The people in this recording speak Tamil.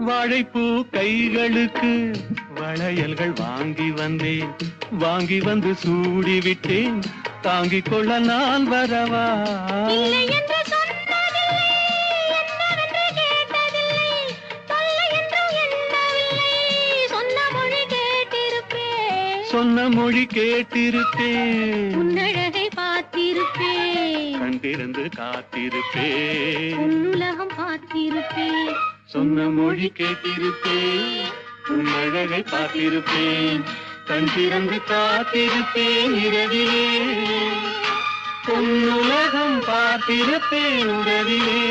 வாழைப்பூ கைகளுக்கு வளையல்கள் வாங்கி வந்தேன், வாங்கி வந்து சூடிவிட்டேன், தாங்கிக் கொள்ள நான் வரவா? இல்லை என்று சொன்னதில்லை, என்னவென்று கேட்டதில்லை, தொல்லை என்றும் எண்ணவில்லை, சொன்ன மொழி கேட்டிருப்பேன், சொன்ன மொழி கேட்டிருப்பேன், உன்னழகை பார்த்திருப்பேன், கண்டிருந்து காத்திருப்பேன், உன்னுலகம் பார்த்திருப்பேன், சொன்ன மொழி கேட்டிருப்பேன், உன்னழகை பார்த்திருப்பேன், கண் திறந்து காத்திருப்பேன் இரவிலே, உன்னுலகம் பார்த்திருப்பேன் உறவிலே.